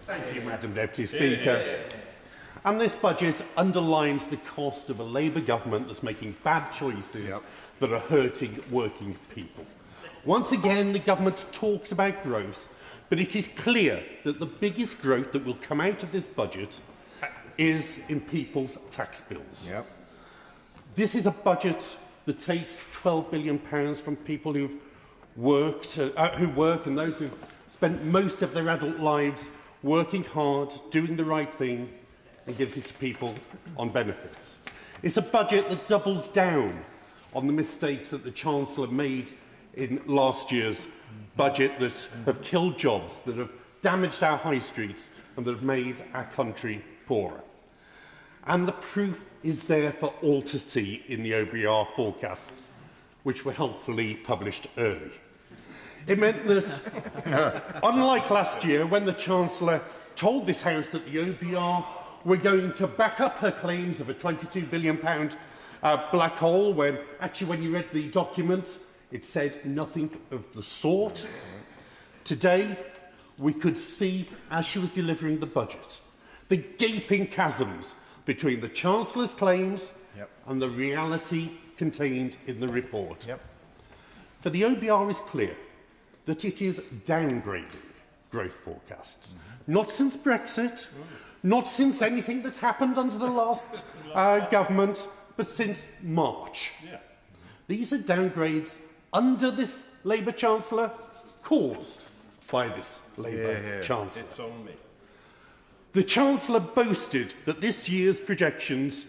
Thank you, Madam Deputy Speaker. And this budget underlines the cost of a Labour government that's making bad choices that are hurting working people. Once again, the government talks about growth, but it is clear that the biggest growth that will come out of this budget is in people's tax bills. This is a budget that takes £12 billion from people who work and those who've spent most of their adult lives working hard, doing the right thing, and gives it to people on benefits. It's a budget that doubles down on the mistakes that the Chancellor made in last year's budget that have killed jobs, that have damaged our high streets and that have made our country poorer. And the proof is there for all to see in the OBR forecasts, which were helpfully published early. It meant that, unlike last year, when the Chancellor told this House that the OBR were going to back up her claims of a £22 billion black hole, when actually when you read the document, it said nothing of the sort. Today, we could see, as she was delivering the budget, the gaping chasms between the Chancellor's claims and the reality contained in the report. For the OBR is clear that it is downgrading growth forecasts. Not since Brexit, not since anything that's happened under the last government, but since March. These are downgrades under this Labour Chancellor, caused by this Labour Chancellor. It's on me. The Chancellor boasted that this year's projections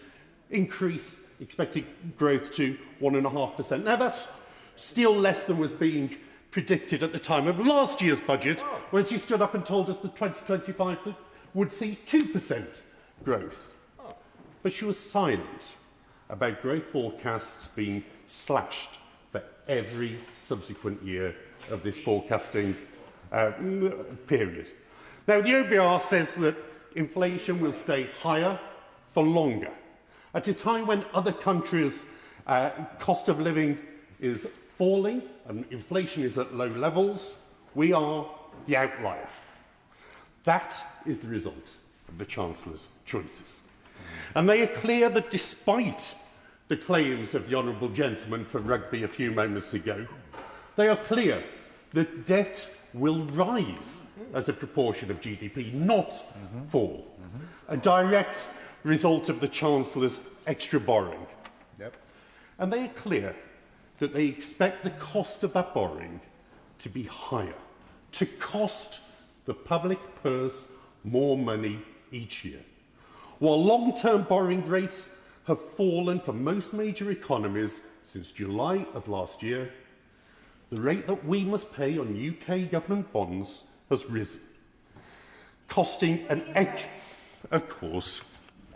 increase expected growth to 1.5%. Now, that's still less than was being predicted at the time of last year's budget, when she stood up and told us that 2025 would see 2% growth. But she was silent about growth forecasts being slashed for every subsequent year of this forecasting period. Now, the OBR says that inflation will stay higher for longer. At a time when other countries' cost of living is falling and inflation is at low levels, we are the outlier. That is the result of the Chancellor's choices. And they are clear that despite the claims of the honourable gentleman from Rugby a few moments ago, they are clear that debt will rise as a proportion of GDP, not fall. A direct result of the Chancellor's extra borrowing. And they are clear that they expect the cost of that borrowing to be higher, to cost the public purse more money each year. While long-term borrowing rates have fallen for most major economies since July of last year, the rate that we must pay on UK government bonds has risen, costing of course.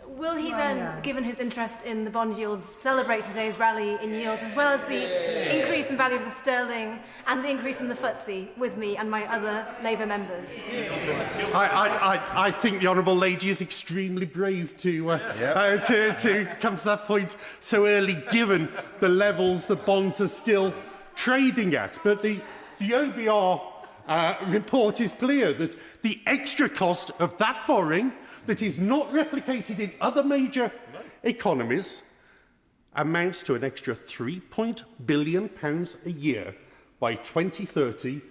Will he then, given his interest in the bond yields, celebrate today's rally in yields, as well as the increase in value of the sterling and the increase in the FTSE, with me and my other Labour members? I think the honourable lady is extremely brave to come to that point so early, given the levels the bonds are still trading at. But the OBR report is clear that the extra cost of that borrowing that is not replicated in other major economies amounts to an extra £3 billion a year by 2030,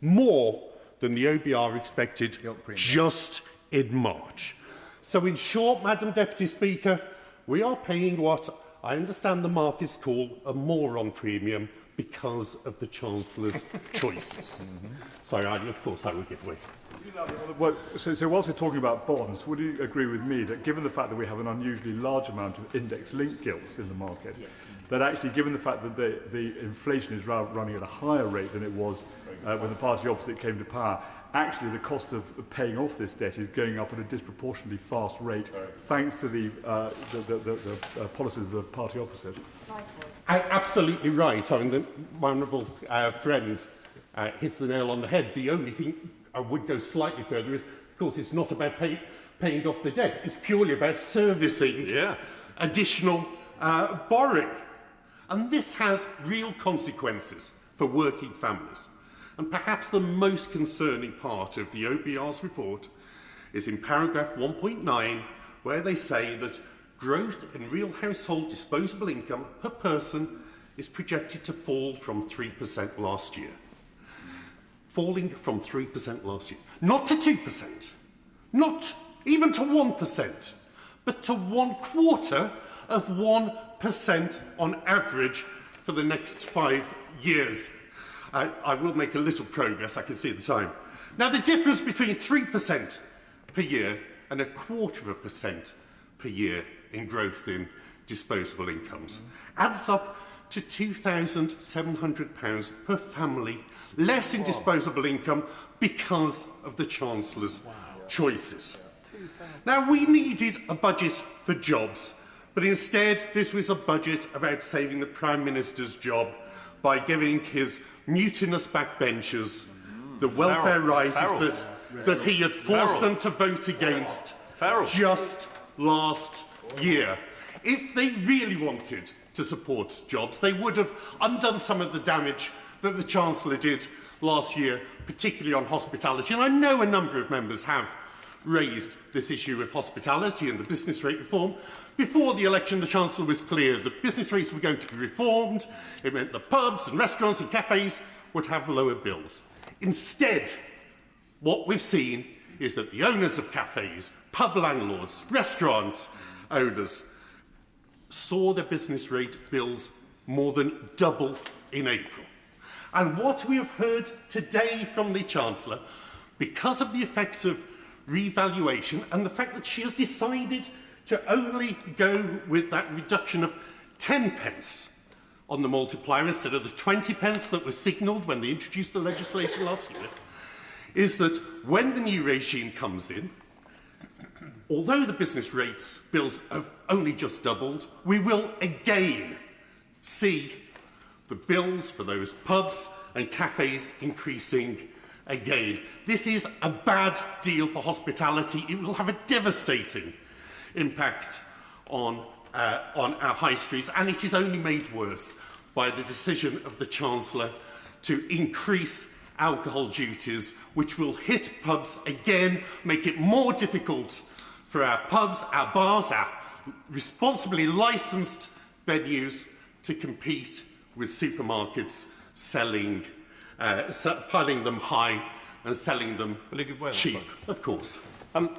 more than the OBR expected just in March. So in short, Madam Deputy Speaker, we are paying what I understand the markets call a moron premium because of the Chancellor's choices. So, of course, I will give way. Well, so whilst we're talking about bonds, would you agree with me that given the fact that we have an unusually large amount of index-linked gilts in the market, that actually, given the fact that the inflation is running at a higher rate than it was when the party opposite came to power, actually the cost of paying off this debt is going up at a disproportionately fast rate, thanks to the policies of the party opposite? Absolutely right. I mean, my honourable friend hits the nail on the head. The only thing I would go slightly further is, of course, it's not about paying off the debt. It's purely about servicing additional borrowing. And this has real consequences for working families. And perhaps the most concerning part of the OBR's report is in paragraph 1.9, where they say that growth in real household disposable income per person is projected to fall from 3% last year. Falling from 3% last year. Not to 2%, not even to 1%, but to 1/4 of 1% on average for the next 5 years. I will make a little progress, I can see at the time. Now, the difference between 3% per year and 1/4% per year in growth in disposable incomes adds up to £2,700 per family less in disposable income because of the Chancellor's choices. Now, we needed a budget for jobs, but instead this was a budget about saving the Prime Minister's job by giving his mutinous backbenchers the welfare rises that he had forced them to vote against just last year. If they really wanted to support jobs, they would have undone some of the damage that the Chancellor did last year, particularly on hospitality. And I know a number of members have raised this issue of hospitality and the business rate reform. Before the election, the Chancellor was clear that business rates were going to be reformed. It meant that pubs and restaurants and cafes would have lower bills. Instead, what we've seen is that the owners of cafes, pub landlords, restaurant owners saw their business rate bills more than double in April. And what we have heard today from the Chancellor, because of the effects of revaluation and the fact that she has decided to only go with that reduction of 10 pence on the multiplier instead of the 20 pence that was signalled when they introduced the legislation last year, is that when the new regime comes in, although the business rates bills have only just doubled, we will again see the bills for those pubs and cafes increasing again. This is a bad deal for hospitality. It will have a devastating impact on our high streets, and it is only made worse by the decision of the Chancellor to increase alcohol duties, which will hit pubs again, make it more difficult for our pubs, our bars, our responsibly licensed venues to compete with supermarkets selling, piling them high and selling them cheap, of course. I'm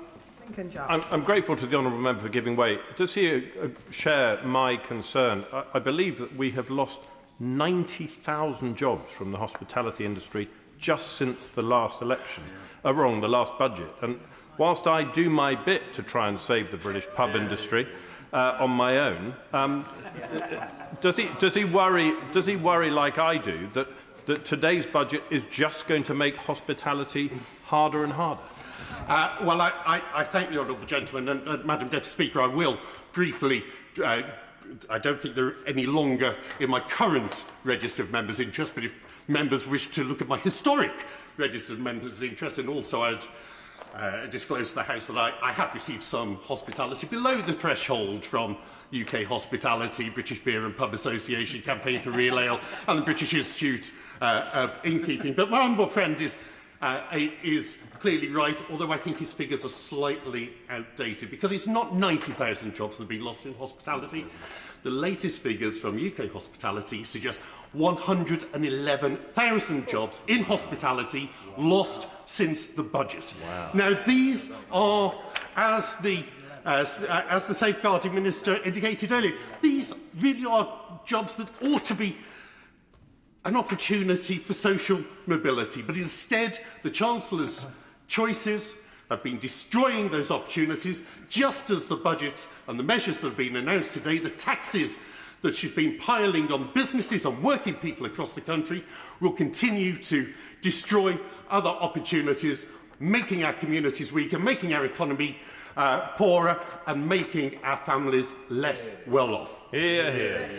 grateful to the honourable member for giving way. Does he share my concern? I believe that we have lost 90,000 jobs from the hospitality industry just since the last election, the last budget. And whilst I do my bit to try and save the British pub industry on my own, does he worry like I do that today's budget is just going to make hospitality harder and harder? Well, I thank the honourable gentleman, and Madam Deputy Speaker, I will briefly. I don't think they're any longer in my current register of members' interest, but if members wish to look at my historic register of members' interest, and also I'd disclose to the House that I have received some hospitality below the threshold from UK Hospitality, British Beer and Pub Association, Campaign for Real Ale, and the British Institute of Innkeeping. But my honourable friend is clearly right, although I think his figures are slightly outdated, because it's not 90,000 jobs that have been lost in hospitality. The latest figures from UK Hospitality suggest 111,000 jobs in hospitality lost since the budget. Wow. Now, these are, as the Safeguarding Minister indicated earlier, these really are jobs that ought to be an opportunity for social mobility. But instead, the Chancellor's choices have been destroying those opportunities, just as the budget and the measures that have been announced today, the taxes that she's been piling on businesses and working people across the country, will continue to destroy other opportunities, making our communities weaker, making our economy poorer, and making our families less well off. Hear, hear.